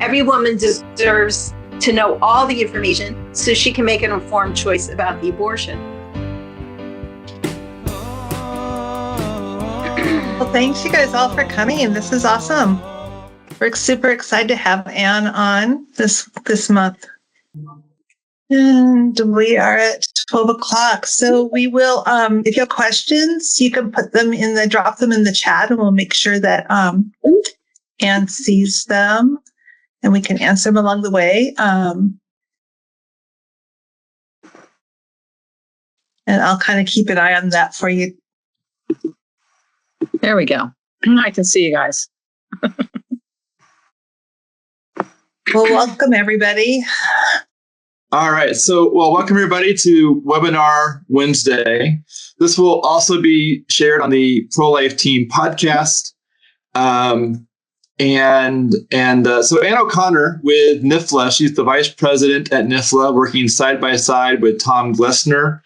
Every woman deserves to know all the information so she can make an informed choice about the abortion. Well, thanks you guys all for coming. This is awesome. We're super excited to have Anne on this month. And we are at 12 o'clock. So we will, if you have questions, you can drop them in the chat, and we'll make sure that Anne sees them and we can answer them along the way. And I'll kind of keep an eye on that for you. There we go. I can see you guys. Well, welcome everybody. All right. So, welcome everybody to Webinar Wednesday. This will also be shared on the Pro-Life Team podcast. So Ann O'Connor with NIFLA, she's the vice president at NIFLA, working side by side with Tom Glessner.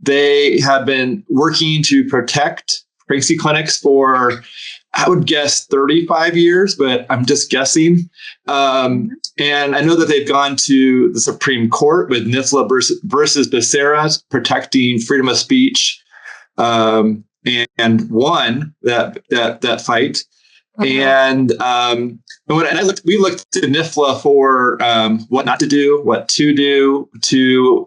They have been working to protect pregnancy clinics for, I would guess, 35 years, but I'm just guessing. And I know that they've gone to the Supreme Court with NIFLA versus Becerra, protecting freedom of speech, and won that fight. And we looked at NIFLA for what not to do, what to do to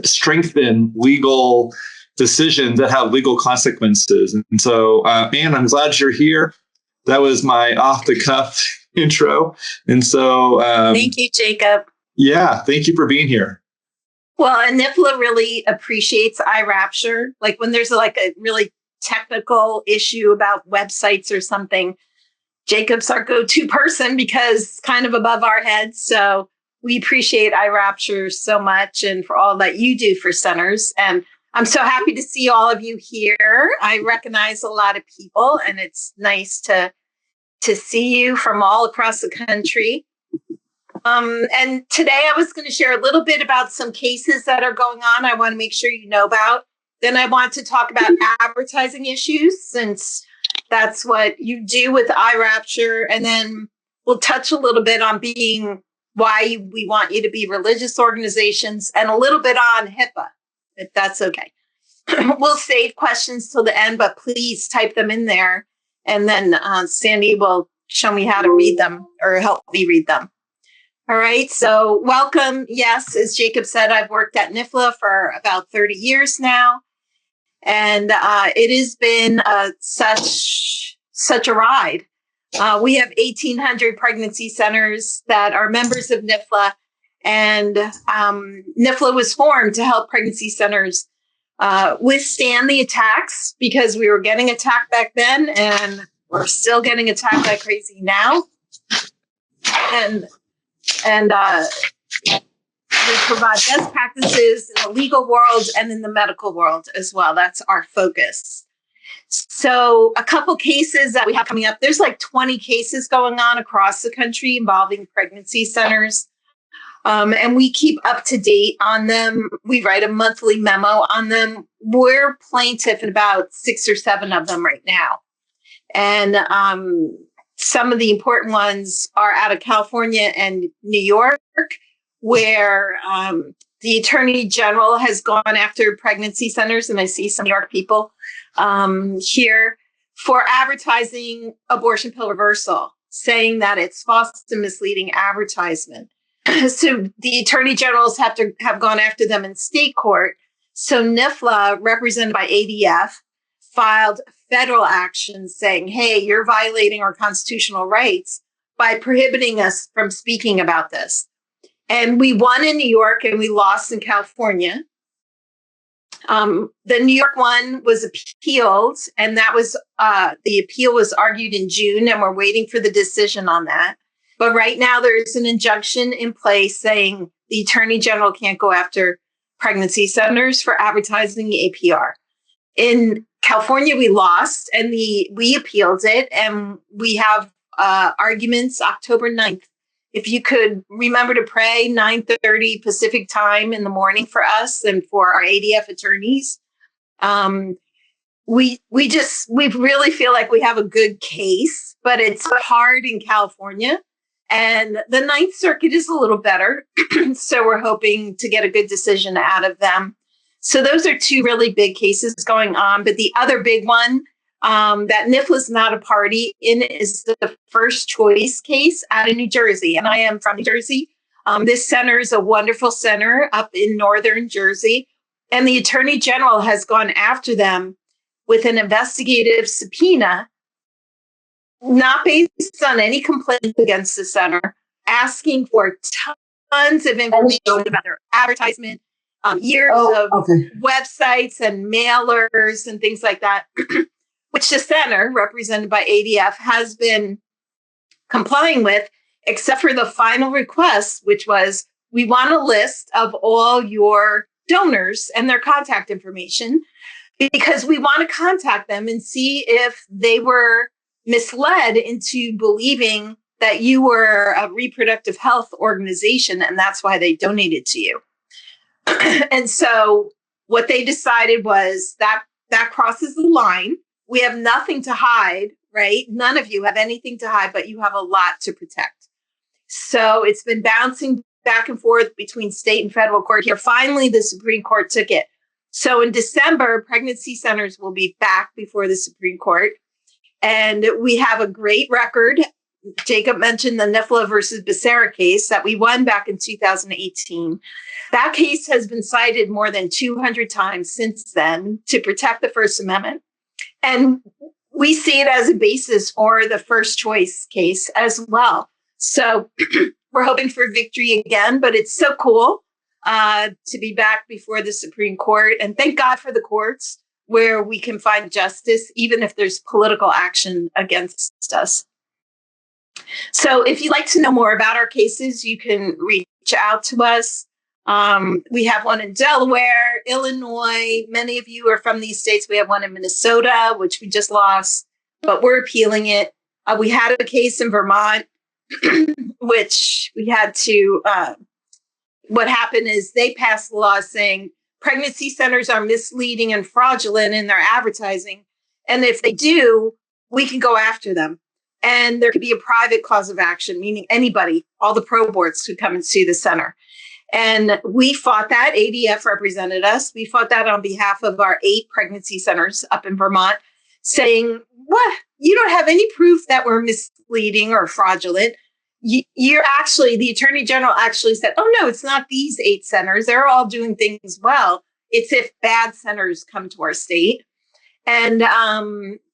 strengthen legal decisions that have legal consequences. And so, Anne, I'm glad you're here. That was my off-the-cuff intro. And so... thank you, Jacob. Yeah, thank you for being here. Well, and NIFLA really appreciates iRapture. Like when there's like a really technical issue about websites or something, Jacob's our go-to person because it's kind of above our heads. So we appreciate iRapture so much and for all that you do for centers. And I'm so happy to see all of you here. I recognize a lot of people, and it's nice to see you from all across the country. And today I was going to share a little bit about some cases that are going on I want to make sure you know about. Then I want to talk about advertising issues, since that's what you do with iRapture. And then we'll touch a little bit on why we want you to be religious organizations, and a little bit on HIPAA, if that's okay. We'll save questions till the end, but please type them in there. And then Sandy will show me how to read them, or help me read them. All right. So welcome. Yes, as Jacob said, I've worked at NIFLA for about 30 years now. And it has been such a ride. We have 1,800 pregnancy centers that are members of NIFLA. And NIFLA was formed to help pregnancy centers withstand the attacks, because we were getting attacked back then, and we're still getting attacked like crazy now. And we provide best practices in the legal world and in the medical world as well. That's our focus. So a couple cases that we have coming up, there's like 20 cases going on across the country involving pregnancy centers. And we keep up to date on them. We write a monthly memo on them. We're plaintiff in about 6 or 7 of them right now. And some of the important ones are out of California and New York, where the Attorney General has gone after pregnancy centers. And I see some New York people here for advertising abortion pill reversal, saying that it's false and misleading advertisement. So the attorney generals have gone after them in state court. So NIFLA, represented by ADF, filed federal action saying, hey, you're violating our constitutional rights by prohibiting us from speaking about this. And we won in New York and we lost in California. The New York one was appealed, and that was the appeal was argued in June, and we're waiting for the decision on that. But right now there's an injunction in place saying the Attorney General can't go after pregnancy centers for advertising the APR. In California, we lost, and we appealed it, and we have arguments October 9th. If you could remember to pray 9:30 Pacific time in the morning for us and for our ADF attorneys. We really feel like we have a good case, but it's hard in California. And the Ninth Circuit is a little better. So we're hoping to get a good decision out of them. So those are two really big cases going on. But the other big one that NIFLA is not a party in is the first choice case out of New Jersey. And I am from New Jersey. This center is a wonderful center up in northern Jersey. And the Attorney General has gone after them with an investigative subpoena, not based on any complaints against the center, asking for tons of information about their advertisement, years of websites and mailers and things like that, which the center, represented by ADF, has been complying with, except for the final request, which was, we want a list of all your donors and their contact information, because we want to contact them and see if they were misled into believing that you were a reproductive health organization and that's why they donated to you. And so what they decided was that crosses the line. We have nothing to hide, right? None of you have anything to hide, but you have a lot to protect. So it's been bouncing back and forth between state and federal court here. Finally, the Supreme Court took it. So in December, pregnancy centers will be back before the Supreme Court. And we have a great record. Jacob mentioned the NIFLA versus Becerra case that we won back in 2018. That case has been cited more than 200 times since then to protect the First Amendment. And we see it as a basis for the first choice case as well. So we're hoping for victory again, but it's so cool to be back before the Supreme Court. And thank God for the courts where we can find justice, even if there's political action against us. So if you'd like to know more about our cases, you can reach out to us. We have one in Delaware, Illinois. Many of you are from these states. We have one in Minnesota, which we just lost, but we're appealing it. We had a case in Vermont, which we had to, what happened is they passed a law saying pregnancy centers are misleading and fraudulent in their advertising. And if they do, we can go after them. And there could be a private cause of action, meaning anybody, all the pro boards could come and sue the center. And we fought that. ADF represented us. We fought that on behalf of our 8 pregnancy centers up in Vermont, saying, what? You don't have any proof that we're misleading or fraudulent. You're actually, the Attorney General actually said, oh, no, it's not these 8 centers. They're all doing things well. It's if bad centers come to our state. And,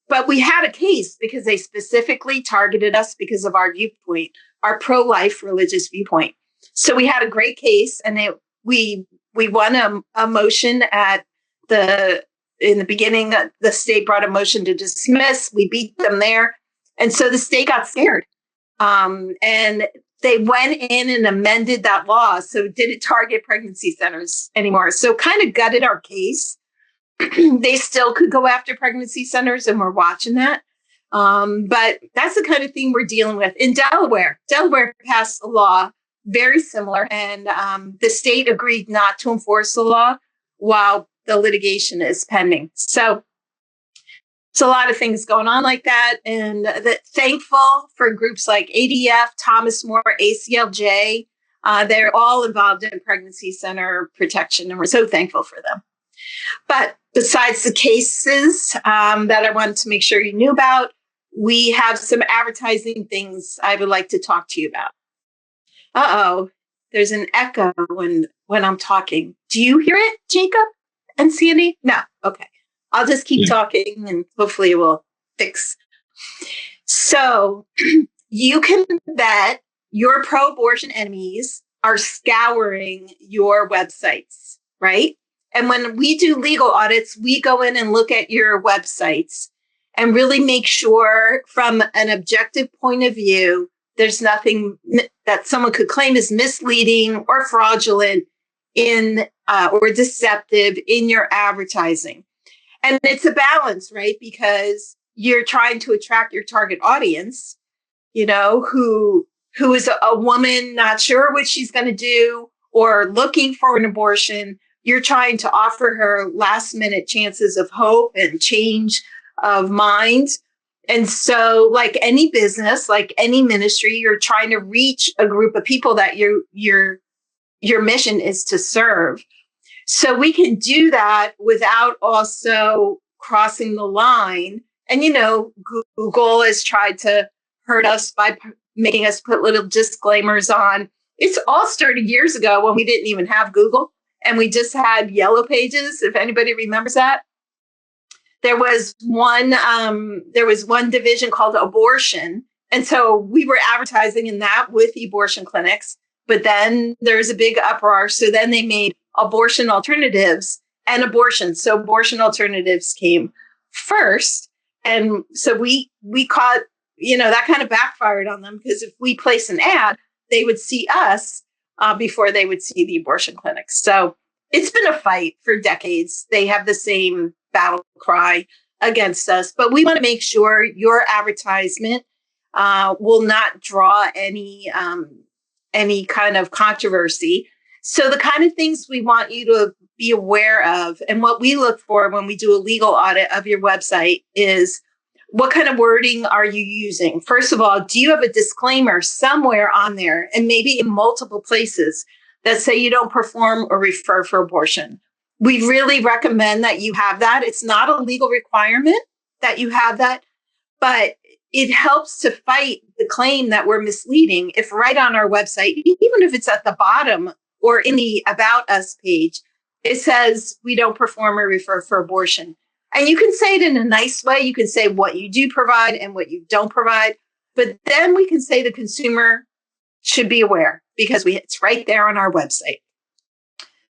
but we had a case because they specifically targeted us because of our viewpoint, our pro-life religious viewpoint. So we had a great case, and we won a motion in the beginning. The state brought a motion to dismiss. We beat them there. And so the state got scared. And they went in and amended that law. So it didn't target pregnancy centers anymore. So kind of gutted our case. They still could go after pregnancy centers, and we're watching that. But that's the kind of thing we're dealing with. In Delaware passed a law very similar, and the state agreed not to enforce the law while the litigation is pending. So it's a lot of things going on like that, and thankful for groups like ADF, Thomas More, ACLJ. They're all involved in pregnancy center protection, and we're so thankful for them. But besides the cases that I wanted to make sure you knew about, we have some advertising things I would like to talk to you about. Uh-oh, there's an echo when I'm talking. Do you hear it, Jacob and Sandy? No, okay. I'll just keep talking and hopefully it will fix. So you can bet your pro-abortion enemies are scouring your websites, right? And when we do legal audits, we go in and look at your websites and really make sure from an objective point of view, there's nothing that someone could claim is misleading or fraudulent or deceptive in your advertising. And it's a balance, right? Because you're trying to attract your target audience, who is a woman not sure what she's going to do or looking for an abortion. You're trying to offer her last minute chances of hope and change of mind. And so, like any business, like any ministry, you're trying to reach a group of people that your mission is to serve. So we can do that without also crossing the line. And Google has tried to hurt us by making us put little disclaimers on. It's all started years ago when we didn't even have Google and we just had yellow pages. If anybody remembers that. There was one division called abortion. And so we were advertising in that with abortion clinics. But then there's a big uproar. So then they made abortion alternatives and abortion. So abortion alternatives came first. And so we caught, that kind of backfired on them, because if we place an ad, they would see us before they would see the abortion clinics. So it's been a fight for decades. They have the same battle cry against us, but we want to make sure your advertisement will not draw any kind of controversy. So the kind of things we want you to be aware of, and what we look for when we do a legal audit of your website, is what kind of wording are you using? First of all, do you have a disclaimer somewhere on there, and maybe in multiple places, that say you don't perform or refer for abortion? We really recommend that you have that. It's not a legal requirement that you have that, but it helps to fight the claim that we're misleading. If right on our website, even if it's at the bottom or in the About Us page, it says we don't perform or refer for abortion. And you can say it in a nice way. You can say what you do provide and what you don't provide. But then we can say the consumer should be aware, because it's right there on our website.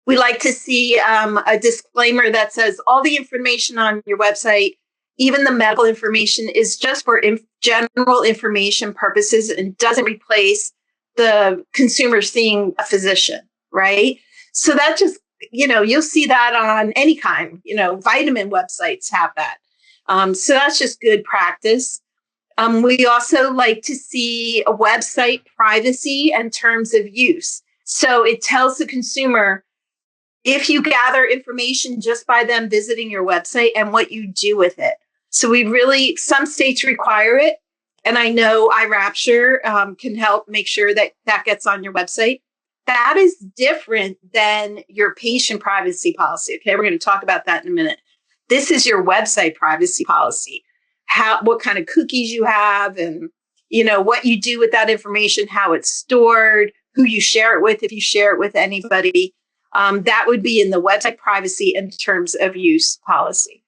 We like to see a disclaimer that says all the information on your website, even the medical information, is just for general information purposes and doesn't replace the consumer seeing a physician, right? So that just, you'll see that on any kind, vitamin websites have that. So that's just good practice. We also like to see a website privacy and terms of use. So it tells the consumer if you gather information just by them visiting your website and what you do with it. So some states require it. And I know iRapture can help make sure that gets on your website. That is different than your patient privacy policy. Okay, we're going to talk about that in a minute. This is your website privacy policy. What kind of cookies you have, and what you do with that information, how it's stored, who you share it with, if you share it with anybody. That would be in the website privacy and terms of use policy.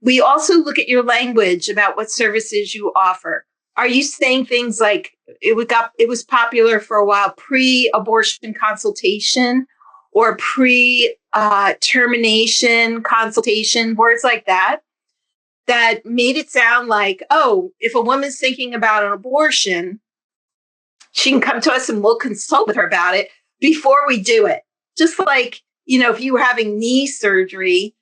We also look at your language about what services you offer. Are you saying things like, it was popular for a while, pre-abortion consultation or pre-termination consultation, words like that made it sound like, oh, if a woman's thinking about an abortion, she can come to us and we'll consult with her about it before we do it. Just like, if you were having knee surgery,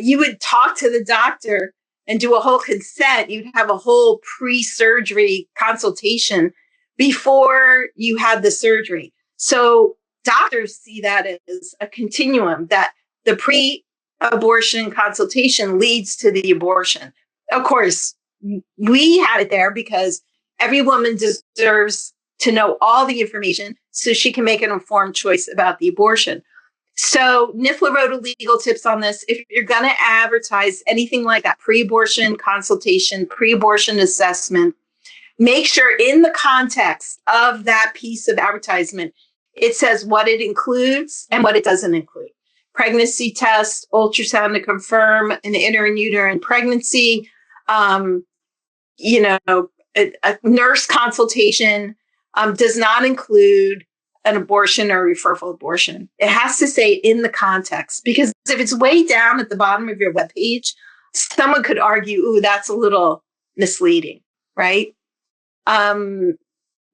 you would talk to the doctor and do a whole consent. You'd have a whole pre-surgery consultation before you had the surgery. So doctors see that as a continuum, that the pre-abortion consultation leads to the abortion. Of course, we had it there because every woman deserves to know all the information so she can make an informed choice about the abortion. So NIFLA wrote a legal tips on this. If you're going to advertise anything like that, pre-abortion consultation, pre-abortion assessment, make sure in the context of that piece of advertisement, it says what it includes and what it doesn't include. Pregnancy test, ultrasound to confirm an intrauterine pregnancy, a nurse consultation does not include an abortion or referral abortion. It has to say in the context, because if it's way down at the bottom of your webpage, someone could argue, ooh, that's a little misleading, right? Then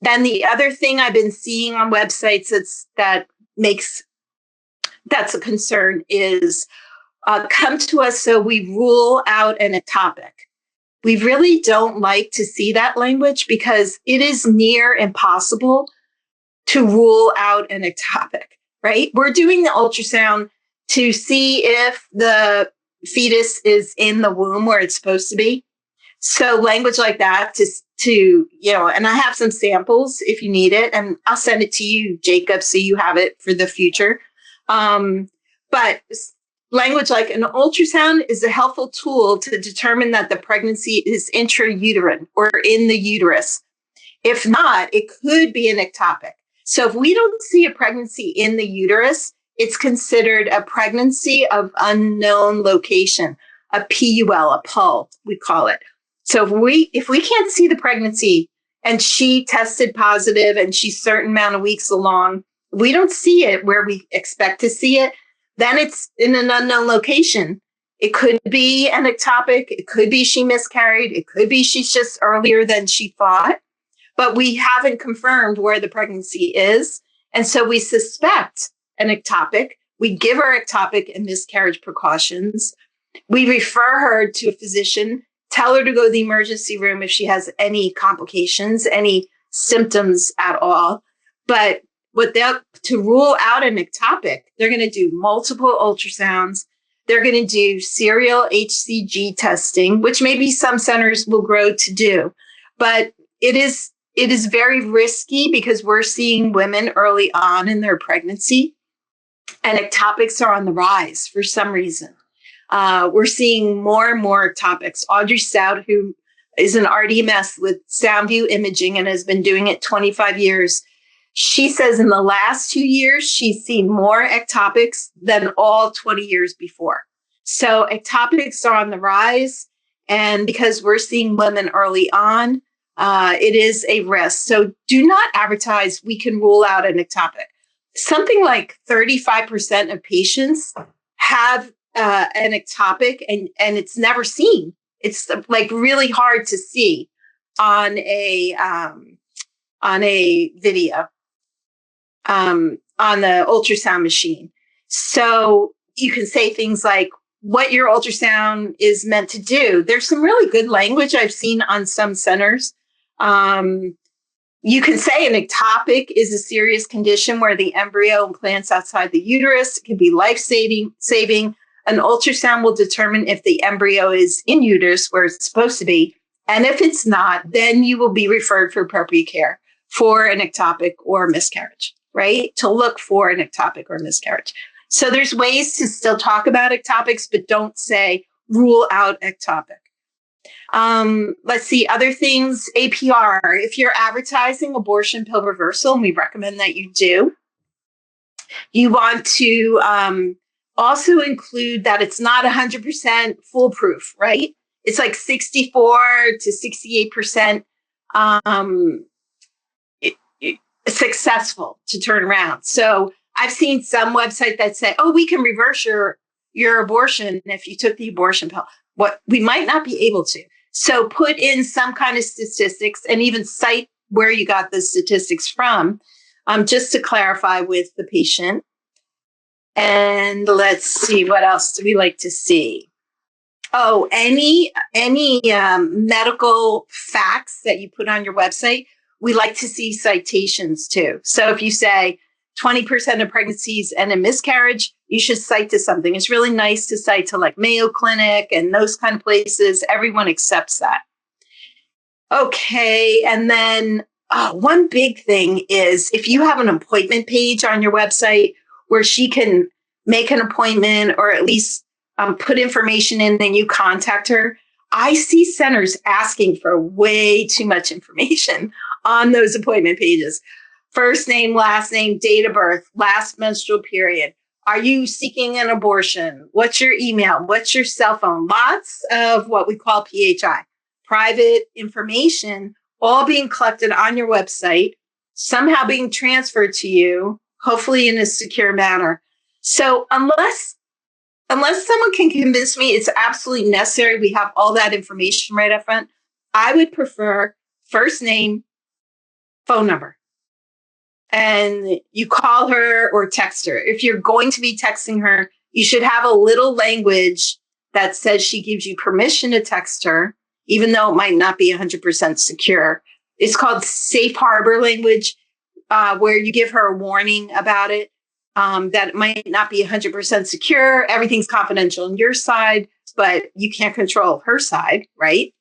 the other thing I've been seeing on websites that's a concern is come to us so we rule out an ectopic. We really don't like to see that language because it is near impossible to rule out an ectopic, right? We're doing the ultrasound to see if the fetus is in the womb where it's supposed to be. So language like that to and I have some samples if you need it, and I'll send it to you, Jacob, so you have it for the future. But language like an ultrasound is a helpful tool to determine that the pregnancy is intrauterine or in the uterus. If not, it could be an ectopic. So if we don't see a pregnancy in the uterus, it's considered a pregnancy of unknown location, a PUL, a PUL, we call it. So if we can't see the pregnancy and she tested positive and she's a certain amount of weeks along, we don't see it where we expect to see it, then it's in an unknown location. It could be an ectopic. It could be she miscarried. It could be she's just earlier than she thought. But we haven't confirmed where the pregnancy is. And so we suspect an ectopic. We give her ectopic and miscarriage precautions. We refer her to a physician, tell her to go to the emergency room if she has any complications, any symptoms at all. But to rule out an ectopic, they're going to do multiple ultrasounds. They're going to do serial HCG testing, which maybe some centers will grow to do. But it is very risky because we're seeing women early on in their pregnancy, and ectopics are on the rise for some reason. We're seeing more and more ectopics. Audrey Stout, who is an RDMS with SoundView Imaging and has been doing it 25 years, she says in the last 2 years, she's seen more ectopics than all 20 years before. So ectopics are on the rise. And because we're seeing women early on, it is a risk. So do not advertise, we can rule out an ectopic. Something like 35% of patients have an ectopic and it's never seen. It's like really hard to see on a video, on the ultrasound machine. So you can say things like what your ultrasound is meant to do. There's some really good language I've seen on some centers. You can say an ectopic is a serious condition where the embryo implants outside the uterus. It can be life-saving. An ultrasound will determine if the embryo is in uterus where it's supposed to be. And if it's not, then you will be referred for appropriate care for an ectopic or miscarriage, right? To look for an ectopic or miscarriage. So there's ways to still talk about ectopics, but don't say rule out ectopic. Let's see, other things, APR. If you're advertising abortion pill reversal, and we recommend that you do, you want to also include that it's not 100% foolproof, right? It's like 64 to 68% successful to turn around. So I've seen some website that say, oh, we can reverse your abortion if you took the abortion pill. What we might not be able to. So put in some kind of statistics and even cite where you got the statistics from, just to clarify with the patient. And let's see, what else do we like to see? Oh, any medical facts that you put on your website, we like to see citations too. So if you say 20% of pregnancies end in miscarriage, you should cite to something. It's really nice to cite to like Mayo Clinic and those kind of places. Everyone accepts that. Okay, and then one big thing is if you have an appointment page on your website where she can make an appointment or at least put information in and you contact her. I see centers asking for way too much information on those appointment pages. First name, last name, date of birth, last menstrual period. Are you seeking an abortion? What's your email? What's your cell phone? Lots of what we call PHI, private information, all being collected on your website, somehow being transferred to you, hopefully in a secure manner. So unless someone can convince me it's absolutely necessary, we have all that information right up front, I would prefer first name, phone number. And you call her or text her. If you're going to be texting her, you should have a little language that says she gives you permission to text her, even though it might not be 100% secure. It's called safe harbor language, where you give her a warning about it, that it might not be 100% secure. Everything's confidential on your side, but you can't control her side, right?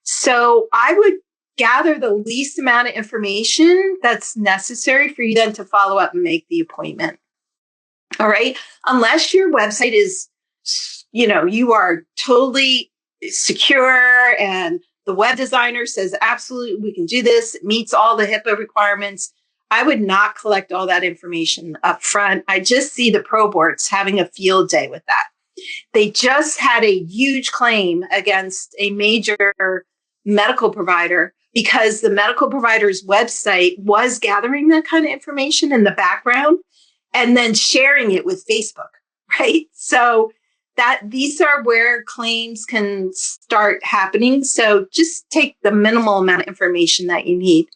So I would gather the least amount of information that's necessary for you then to follow up and make the appointment. All right. Unless your website is, you are totally secure and the web designer says, absolutely, we can do this. It meets all the HIPAA requirements. I would not collect all that information up front. I just see the pro boards having a field day with that. They just had a huge claim against a major medical provider because the medical provider's website was gathering that kind of information in the background and then sharing it with Facebook, right? So that these are where claims can start happening. So just take the minimal amount of information that you need.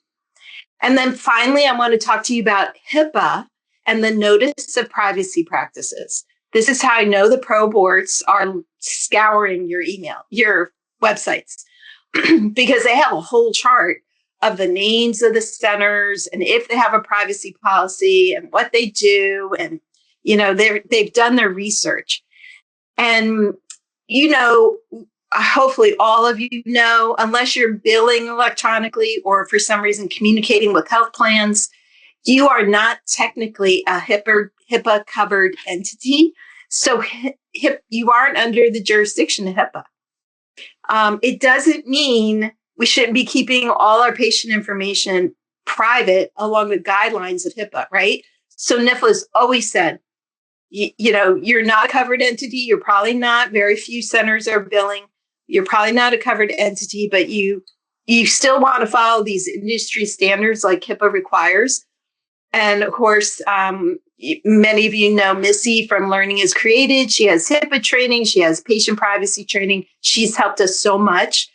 And then finally, I want to talk to you about HIPAA and the notice of privacy practices. This is how I know the pro boards are scouring your websites, because they have a whole chart of the names of the centers and if they have a privacy policy and what they do. And, they've done their research. And, hopefully all of you know, unless you're billing electronically or for some reason communicating with health plans, you are not technically a HIPAA covered entity. So you aren't under the jurisdiction of HIPAA. It doesn't mean we shouldn't be keeping all our patient information private along the guidelines of HIPAA, right? So NIFLA has always said, you're not a covered entity. You're probably not. Very few centers are billing. You're probably not a covered entity, but you still want to follow these industry standards like HIPAA requires. And of course, many of you know Missy from Learning is Created. She has HIPAA training. She has patient privacy training. She's helped us so much.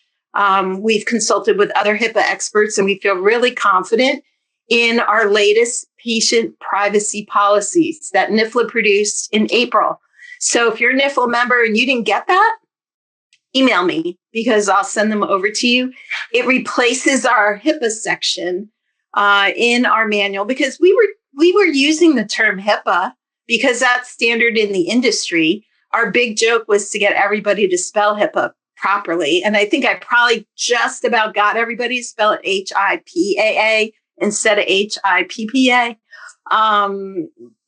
We've consulted with other HIPAA experts, and we feel really confident in our latest patient privacy policies that NIFLA produced in April. So if you're a NIFLA member and you didn't get that, email me because I'll send them over to you. It replaces our HIPAA section in our manual because we were using the term HIPAA because that's standard in the industry. Our big joke was to get everybody to spell HIPAA properly. And I think I probably just about got everybody to spell it HIPAA instead of HIPPA.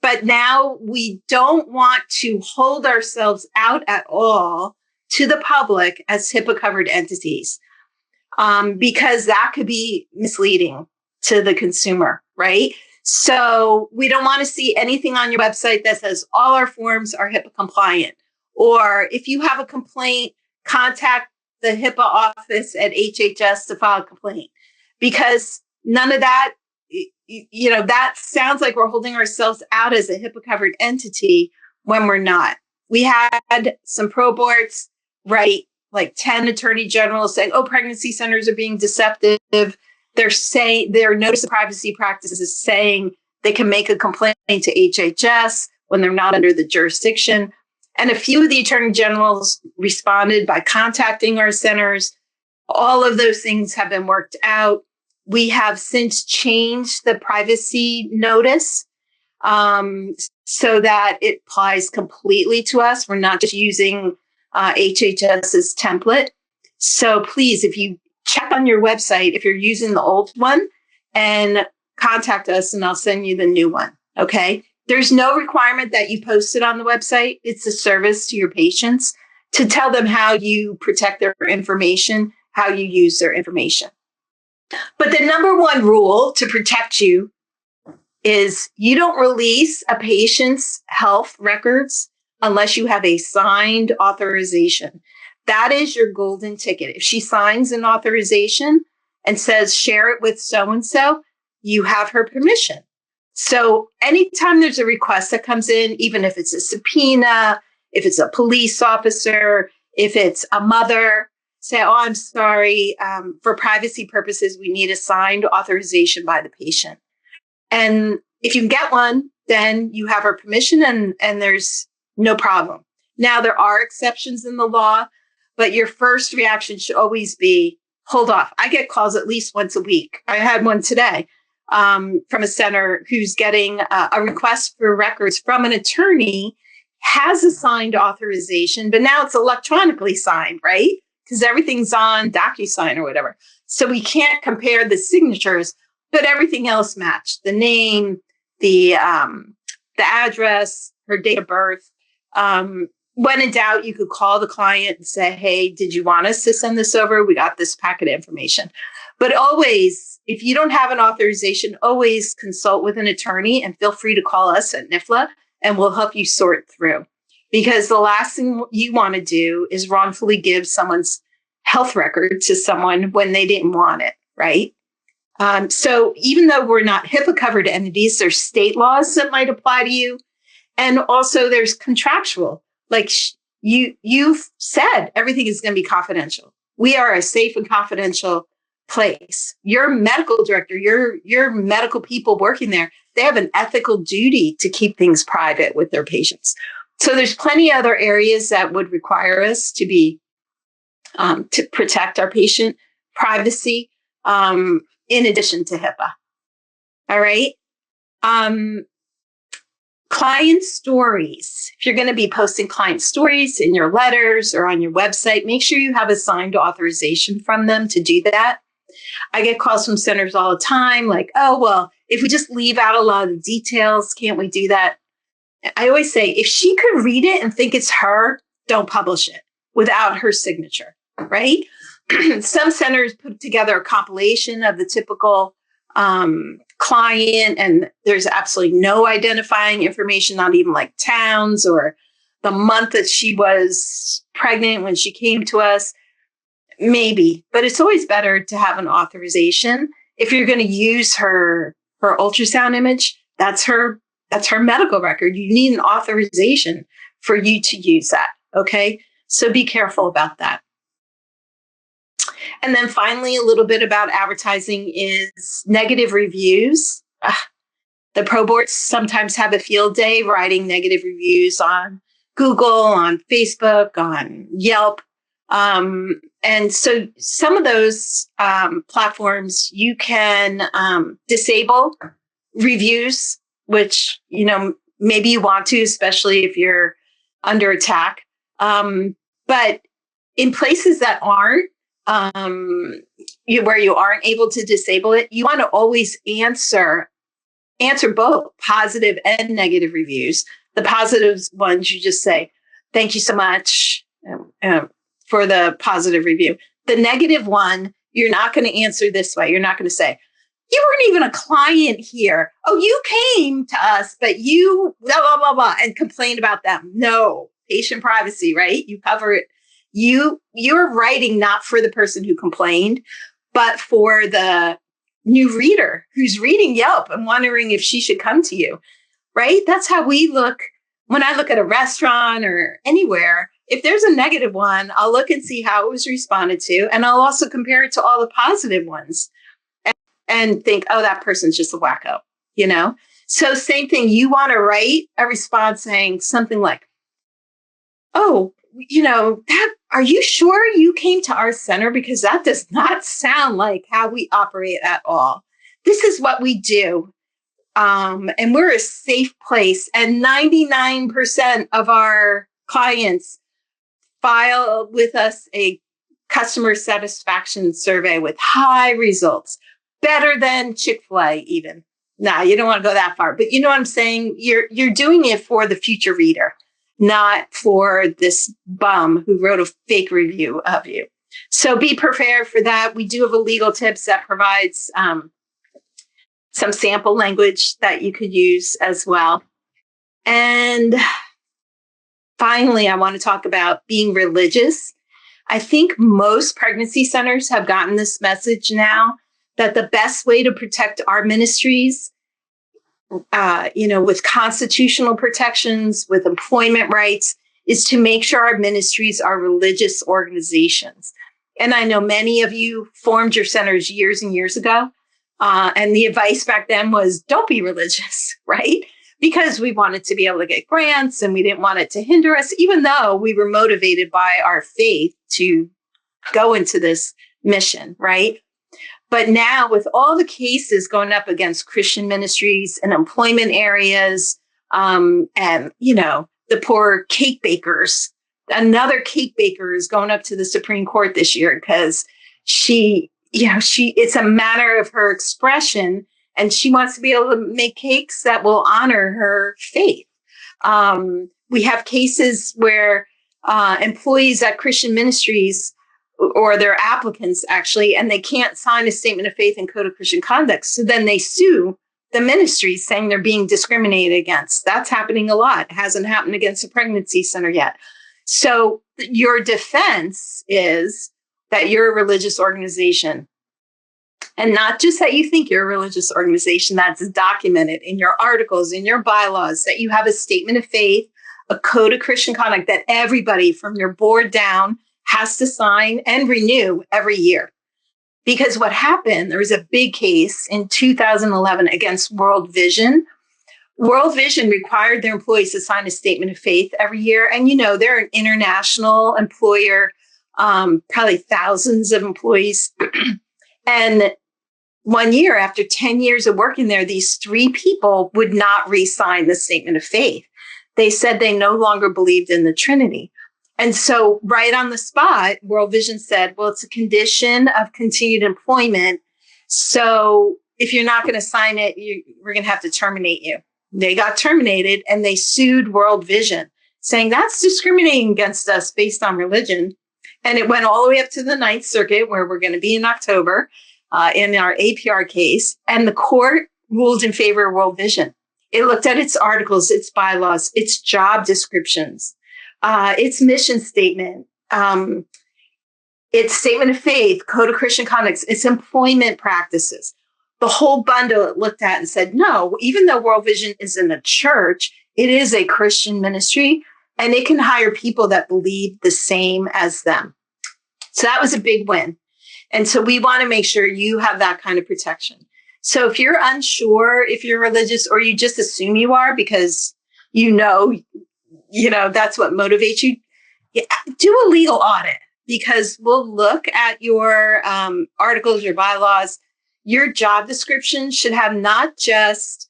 But now we don't want to hold ourselves out at all to the public as HIPAA covered entities, because that could be misleading to the consumer, right? So we don't want to see anything on your website that says all our forms are HIPAA compliant. Or if you have a complaint, contact the HIPAA office at HHS to file a complaint, because none of that, that sounds like we're holding ourselves out as a HIPAA covered entity when we're not. We had some pro boards write like 10 attorney generals saying, pregnancy centers are being deceptive. They're saying their notice of privacy practices is saying they can make a complaint to HHS when they're not under the jurisdiction. And a few of the attorney generals responded by contacting our centers. All of those things have been worked out. We have since changed the privacy notice so that it applies completely to us. We're not just using HHS's template. So please, if you check on your website, if you're using the old one, and contact us and I'll send you the new one. Okay. There's no requirement that you post it on the website. It's a service to your patients to tell them how you protect their information, how you use their information. But the number one rule to protect you is you don't release a patient's health records unless you have a signed authorization. That is your golden ticket. If she signs an authorization and says, share it with so-and-so, you have her permission. So anytime there's a request that comes in, even if it's a subpoena, if it's a police officer, if it's a mother, say, I'm sorry, for privacy purposes, we need a signed authorization by the patient. And if you can get one, then you have her permission and there's no problem. Now, there are exceptions in the law, but your first reaction should always be, hold off. I get calls at least once a week. I had one today from a center who's getting a request for records from an attorney, has a signed authorization, but now it's electronically signed, right? Because everything's on DocuSign or whatever. So we can't compare the signatures, but everything else matched. The name, the address, her date of birth. When in doubt, you could call the client and say, hey, did you want us to send this over? We got this packet of information. But always, if you don't have an authorization, always consult with an attorney and feel free to call us at NIFLA and we'll help you sort through. Because the last thing you want to do is wrongfully give someone's health record to someone when they didn't want it, right? So even though we're not HIPAA covered entities, there's state laws that might apply to you. And also there's contractual, like you've said, everything is going to be confidential. We are a safe and confidential place. Your medical director, your medical people working there, they have an ethical duty to keep things private with their patients. So there's plenty of other areas that would require us to be, to protect our patient privacy, in addition to HIPAA. All right. Client stories. If you're going to be posting client stories in your letters or on your website, make sure you have a signed authorization from them to do that. I get calls from centers all the time like, oh, well, if we just leave out a lot of the details, can't we do that? I always say, if she could read it and think it's her, don't publish it without her signature, right? Some centers put together a compilation of the typical client, and there's absolutely no identifying information, not even like towns or the month that she was pregnant when she came to us. Maybe, but it's always better to have an authorization. If you're going to use her ultrasound image, that's her medical record. You need an authorization for you to use that. Okay. So be careful about that. And then finally, a little bit about advertising is negative reviews. The pro boards sometimes have a field day writing negative reviews on Google, on Facebook, on Yelp. And so some of those platforms, you can disable reviews, which, maybe you want to, especially if you're under attack. But in places that aren't, where you aren't able to disable it, you want to always answer both positive and negative reviews. The positive ones, you just say, thank you so much for the positive review. The negative one, you're not going to answer this way. You're not going to say, you weren't even a client here. Oh, you came to us, but you blah, blah, blah, blah, and complained about them. No, patient privacy, right? You cover it. You're writing not for the person who complained, but for the new reader who's reading Yelp and wondering if she should come to you, right? That's how we look. When I look at a restaurant or anywhere, if there's a negative one, I'll look and see how it was responded to. And I'll also compare it to all the positive ones and think, oh, that person's just a wacko, So same thing, you want to write a response saying something like, oh, are you sure you came to our center? Because that does not sound like how we operate at all. This is what we do. And we're a safe place. And 99% of our clients file with us a customer satisfaction survey with high results, better than Chick-fil-A even. Nah, you don't want to go that far, but you know what I'm saying? You're doing it for the future reader, not for this bum who wrote a fake review of you. So be prepared for that. We do have a legal tips that provides some sample language that you could use as well. And finally, I want to talk about being religious. I think most pregnancy centers have gotten this message now that the best way to protect our ministries, with constitutional protections, with employment rights, is to make sure our ministries are religious organizations. And I know many of you formed your centers years and years ago. And the advice back then was don't be religious, right? Because we wanted to be able to get grants and we didn't want it to hinder us, even though we were motivated by our faith to go into this mission, right? But now with all the cases going up against Christian ministries and employment areas, and, the poor cake bakers another cake baker is going up to the Supreme Court this year because it's a matter of her expression, and she wants to be able to make cakes that will honor her faith. We have cases where employees at Christian ministries, or their applicants actually, and they can't sign a statement of faith and code of Christian conduct. So then they sue the ministries saying they're being discriminated against. That's happening a lot. It hasn't happened against a pregnancy center yet. So your defense is that you're a religious organization. And not just that you think you're a religious organization, that's documented in your articles, in your bylaws, that you have a statement of faith, a code of Christian conduct that everybody from your board down has to sign and renew every year. Because what happened, there was a big case in 2011 against World Vision. World Vision required their employees to sign a statement of faith every year. And, they're an international employer, probably thousands of employees. And one year, after 10 years of working there, these 3 people would not re-sign the statement of faith. They said they no longer believed in the Trinity. And so right on the spot, World Vision said, well, it's a condition of continued employment. So if you're not going to sign it, we're going to have to terminate you. They got terminated and they sued World Vision, saying that's discriminating against us based on religion. And it went all the way up to the Ninth Circuit, where we're going to be in October in our APR case. And the court ruled in favor of World Vision. It looked at its articles, its bylaws, its job descriptions, its mission statement, its statement of faith, code of Christian conduct, its employment practices. The whole bundle it looked at and said, no, even though World Vision isn't a church, it is a Christian ministry, and it can hire people that believe the same as them. So that was a big win. And so we want to make sure you have that kind of protection. So if you're unsure if you're religious, or you just assume you are because that's what motivates you, do a legal audit, because we'll look at your articles, your bylaws. Your job description should have not just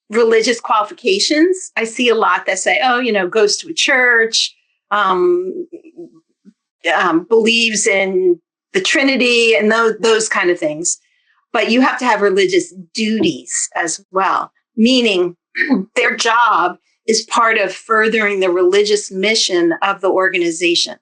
religious qualifications. I see a lot that say, goes to a church, believes in the Trinity, and those kind of things. But you have to have religious duties as well, meaning their job is part of furthering the religious mission of the organization.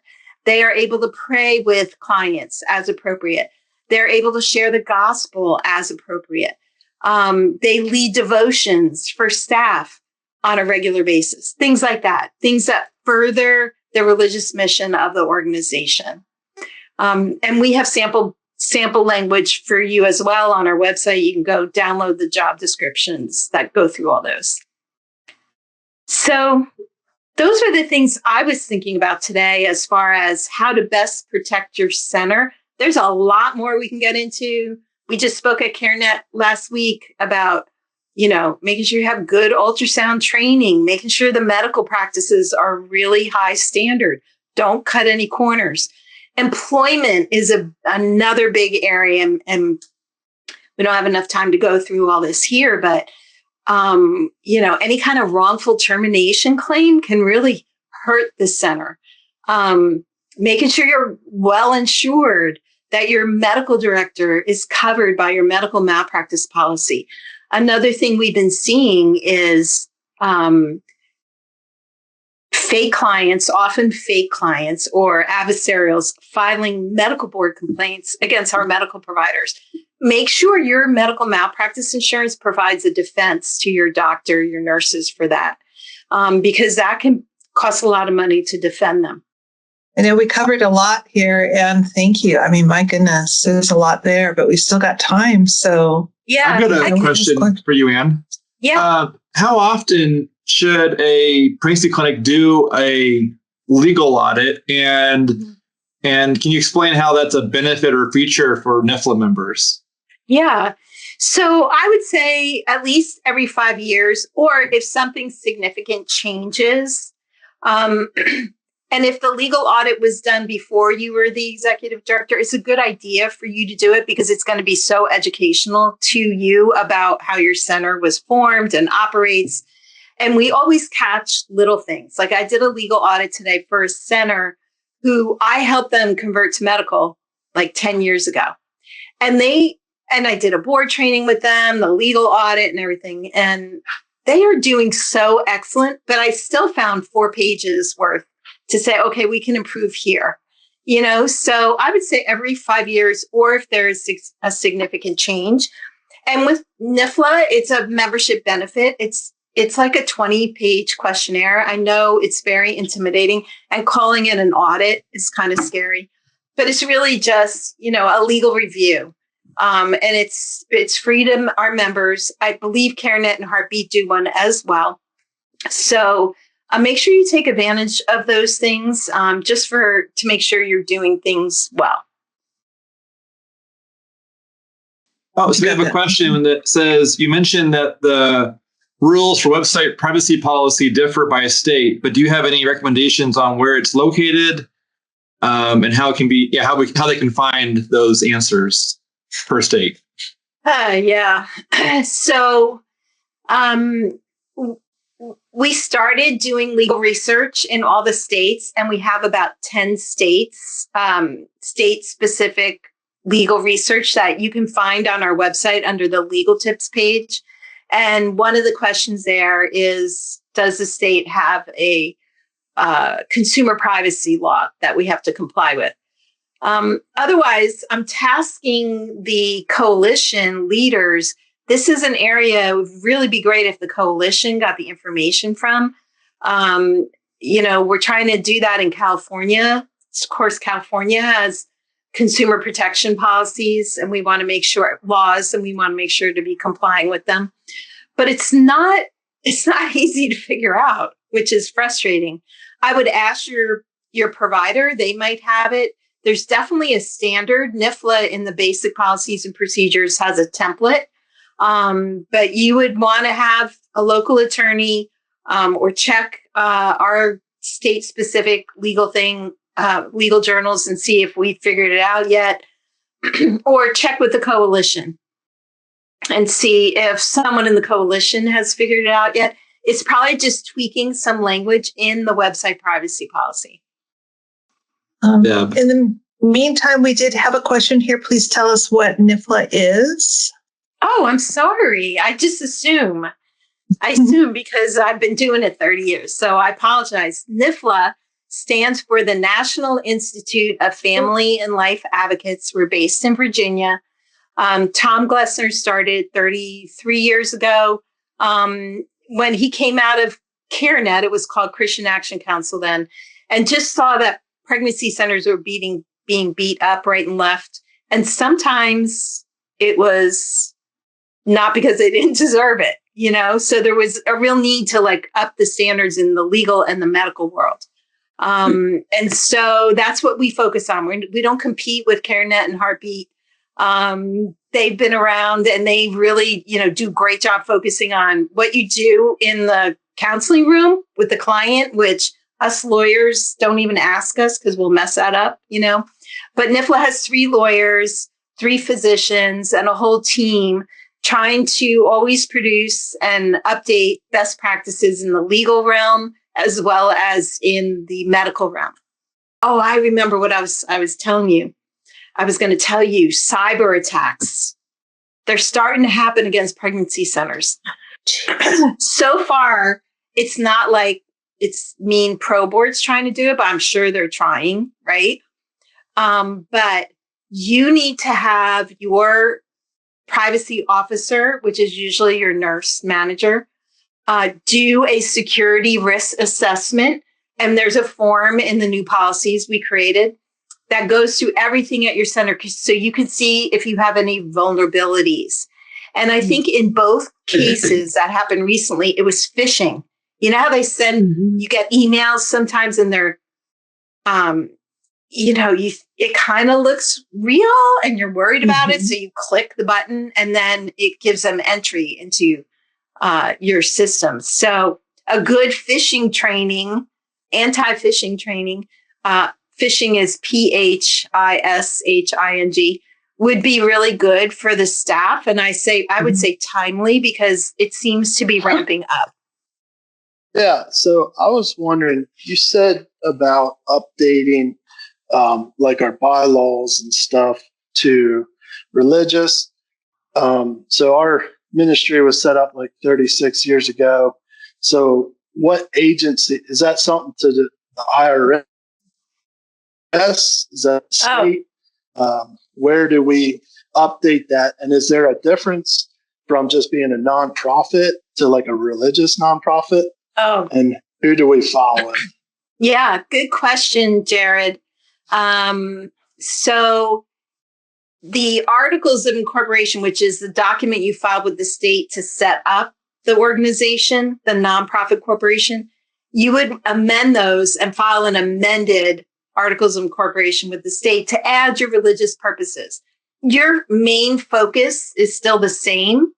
They are able to pray with clients as appropriate. They're able to share the gospel as appropriate. They lead devotions for staff on a regular basis, things like that, things that further the religious mission of the organization. And we have sample language for you as well on our website. You can go download the job descriptions that go through all those. So those are the things I was thinking about today as far as how to best protect your center. There's a lot more we can get into. We just spoke at CareNet last week about, making sure you have good ultrasound training, making sure the medical practices are really high standard. Don't cut any corners. Employment is another big area, and we don't have enough time to go through all this here, but any kind of wrongful termination claim can really hurt the center. Making sure you're well insured, that your medical director is covered by your medical malpractice policy. Another thing we've been seeing is fake clients or adversarials filing medical board complaints against our medical providers. Make sure your medical malpractice insurance provides a defense to your doctor, your nurses for that, because that can cost a lot of money to defend them. I know we covered a lot here, and thank you. I mean, my goodness, there's a lot there, but we still got time. So yeah, I've got a question for you, Ann. Yeah. How often should a pregnancy clinic do a legal audit, and can you explain how that's a benefit or feature for NIFLA members? Yeah. So I would say at least every 5 years, or if something significant changes. And if the legal audit was done before you were the executive director, it's a good idea for you to do it, because it's going to be so educational to you about how your center was formed and operates. And we always catch little things. Like I did a legal audit today for a center who I helped them convert to medical like 10 years ago. And I did a board training with them, the legal audit and everything. And they are doing so excellent, but I still found 4 pages worth to say, okay, we can improve here. So I would say every 5 years, or if there is a significant change. And with NIFLA, it's a membership benefit. It's like a 20-page questionnaire. I know it's very intimidating, and calling it an audit is kind of scary, but it's really just, a legal review. And it's free to our members. I believe CareNet and Heartbeat do one as well. So make sure you take advantage of those things to make sure you're doing things well. Oh, so we have a question that says, you mentioned that the rules for website privacy policy differ by state, but do you have any recommendations on where it's located and how it can be, how they can find those answers per state? Yeah. So we started doing legal research in all the states, and we have about 10 states, state-specific legal research that you can find on our website under the legal tips page. And one of the questions there is, does the state have a consumer privacy law that we have to comply with? Otherwise, I'm tasking the coalition leaders. This is an area it would really be great if the coalition got the information from. We're trying to do that in California. Of course, California has consumer protection policies, and we want to make sure laws, and we want to make sure to be complying with them. But it's not easy to figure out, which is frustrating. I would ask your provider; they might have it. There's definitely a standard. NIFLA in the basic policies and procedures has a template, but you would want to have a local attorney or check our state-specific legal journals and see if we figured it out yet, or check with the coalition and see if someone in the coalition has figured it out yet. It's probably just tweaking some language in the website privacy policy. In the meantime, we did have a question here. Please tell us what NIFLA is. Oh, I'm sorry. I just assume. I assume because I've been doing it 30 years. So I apologize. NIFLA stands for the National Institute of Family and Life Advocates. We're based in Virginia. Tom Glessner started 33 years ago. When he came out of CareNet, it was called Christian Action Council then, and just saw that pregnancy centers were being beat up right and left. And sometimes it was not because they didn't deserve it, So there was a real need to up the standards in the legal and the medical world. And so that's what we focus on. We don't compete with CareNet and Heartbeat. They've been around, and they really, do a great job focusing on what you do in the counseling room with the client, which us lawyers don't even ask us because we'll mess that up, But NIFLA has 3 lawyers, 3 physicians, and a whole team trying to always produce and update best practices in the legal realm as well as in the medical realm. Oh, I remember what I was telling you. I was going to tell you, cyber attacks. They're starting to happen against pregnancy centers. So far, it's not like it's mean pro boards trying to do it, but I'm sure they're trying, right? But you need to have your privacy officer, which is usually your nurse manager, do a security risk assessment. And there's a form in the new policies we created that goes through everything at your center so you can see if you have any vulnerabilities. And I think in both cases that happened recently, it was phishing. You know how they send, you get emails sometimes and they're, it kind of looks real and you're worried about it. So you click the button and then it gives them entry into your system. So a good phishing training, anti-phishing training, phishing is PHISHING, would be really good for the staff. And I would say timely because it seems to be ramping up. Yeah. So I was wondering, you said about updating like our bylaws and stuff to religious. So our ministry was set up like 36 years ago. So what agency is that? Something to the IRS? Is that state? Where do we update that? And is there a difference from just being a nonprofit to like a religious nonprofit? Oh, And who do we follow? yeah, good question, Jared. So the Articles of Incorporation, which is the document you filed with the state to set up the organization, the nonprofit corporation, you would amend those and file an amended Articles of Incorporation with the state to add your religious purposes. Your main focus is still the same,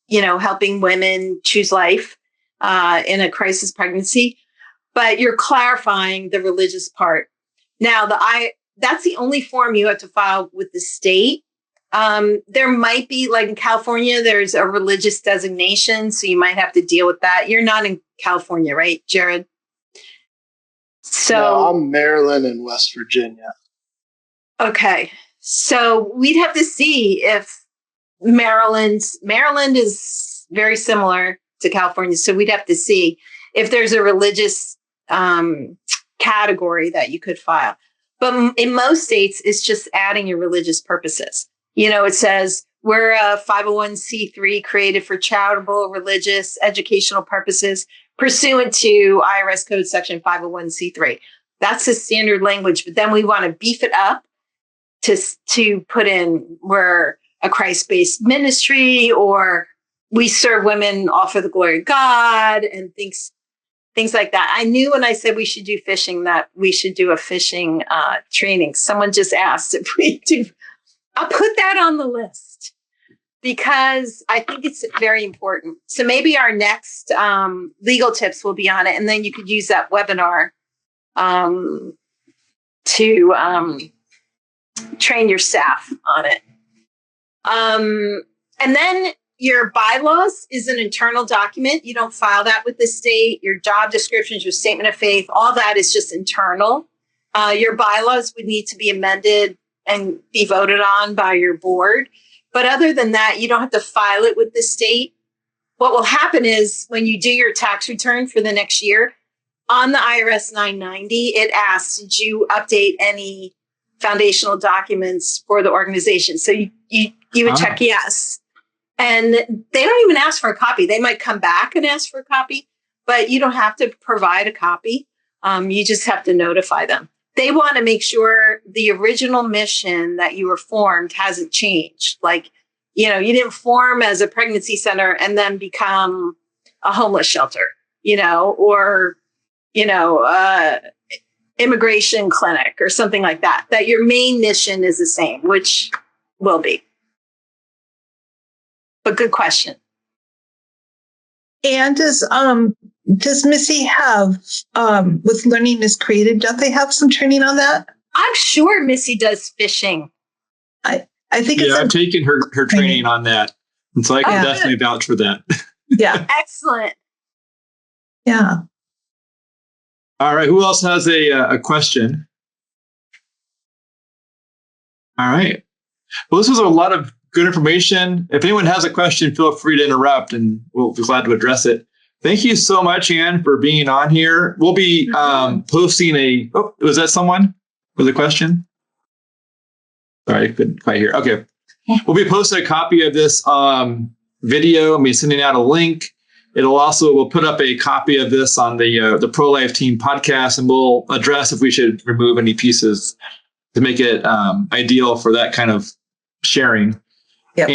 helping women choose life in a crisis pregnancy, but you're clarifying the religious part. Now, that's the only form you have to file with the state. There might be, like in California, there's a religious designation, so you might have to deal with that. You're not in California, right, Jared? So no, I'm Maryland and West Virginia. Okay. So we'd have to see if Maryland is very similar to California. So we'd have to see if there's a religious category that you could file. But in most states, it's just adding your religious purposes. It says we're a 501c3 created for charitable, religious, educational purposes pursuant to IRS Code Section 501c3. That's the standard language. But then we want to beef it up to put in we're a Christ-based ministry, or we serve women all for the glory of God, and things like that. I knew when I said we should do fishing that we should do a fishing training. Someone just asked if we do. I'll put that on the list because I think it's very important. So maybe our next legal tips will be on it, and then you could use that webinar to train your staff on it. And then your bylaws is an internal document. You don't file that with the state. Your job descriptions, your statement of faith, all that is just internal. Your bylaws would need to be amended and be voted on by your board. But other than that, you don't have to file it with the state. What will happen is when you do your tax return for the next year, on the IRS 990, it asks, did you update any foundational documents for the organization? So you would check yes. And they don't even ask for a copy. They might come back and ask for a copy, but you don't have to provide a copy. You just have to notify them. They want to make sure the original mission that you were formed hasn't changed. Like, you didn't form as a pregnancy center and then become a homeless shelter, or, immigration clinic or something like that, that your main mission is the same, which will be. But good question. And does Missy have with Learning is Created? Don't they have some training on that? I'm sure Missy does fishing. I think I've taken her training on that, and so I can definitely vouch for that. Yeah. Excellent. Yeah. All right. Who else has a question? All right. Well, this was a lot of good information. If anyone has a question, feel free to interrupt, and we'll be glad to address it. Thank you so much, Ann, for being on here. We'll be posting was that someone with a question? Sorry, I couldn't quite hear. Okay. We'll be posting a copy of this video. I'll be sending out a link. We'll put up a copy of this on the Pro-Life Team podcast, and we'll address if we should remove any pieces to make it ideal for that kind of sharing. Yep.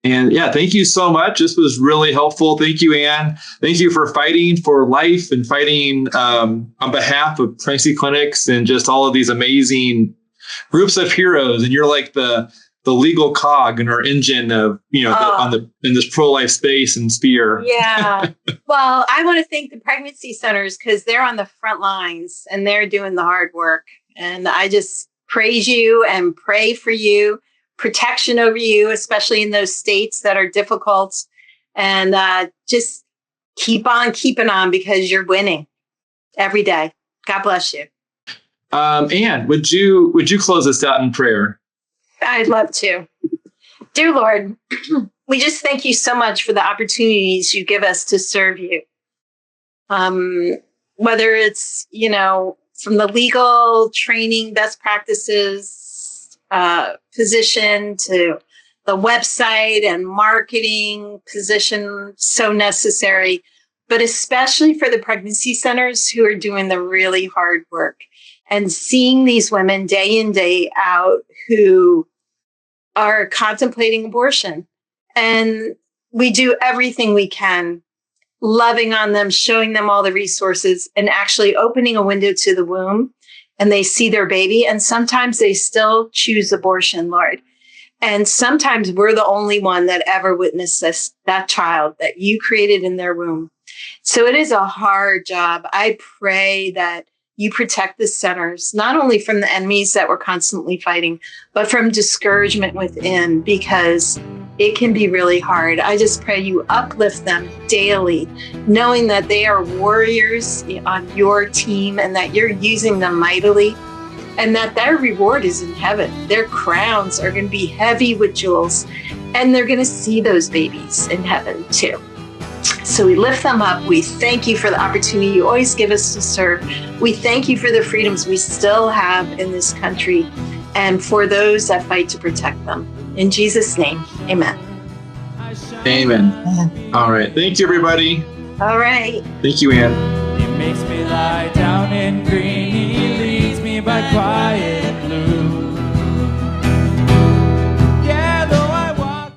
And yeah, thank you so much. This was really helpful. Thank you, Ann. Thank you for fighting for life and fighting on behalf of pregnancy clinics and just all of these amazing groups of heroes. And you're like the legal cog in our engine of, in this pro-life space and sphere. Yeah. Well, I want to thank the pregnancy centers because they're on the front lines and they're doing the hard work. And I just praise you and pray for you, protection over you, especially in those states that are difficult. And just keep on keeping on because you're winning every day. God bless you. Anne, would you close us out in prayer? I'd love to. Dear Lord, we just thank you so much for the opportunities you give us to serve you. Whether it's, from the legal training, best practices, position to the website and marketing position, so necessary, but especially for the pregnancy centers who are doing the really hard work and seeing these women day in, day out who are contemplating abortion. And we do everything we can, loving on them, showing them all the resources, and actually opening a window to the womb, and they see their baby. And sometimes they still choose abortion, Lord. And sometimes we're the only one that ever witnessed that child that you created in their womb. So it is a hard job. I pray that you protect the centers, not only from the enemies that we're constantly fighting, but from discouragement within, because it can be really hard. I just pray you uplift them daily, knowing that they are warriors on your team and that you're using them mightily, and that their reward is in heaven. Their crowns are going to be heavy with jewels, and they're going to see those babies in heaven too. So we lift them up. We thank you for the opportunity you always give us to serve. We thank you for the freedoms we still have in this country and for those that fight to protect them. In Jesus' name, amen. Amen. All right. Thank you, everybody. All right. Thank you, Anne. He makes me lie down in green. He leads me by quiet blue.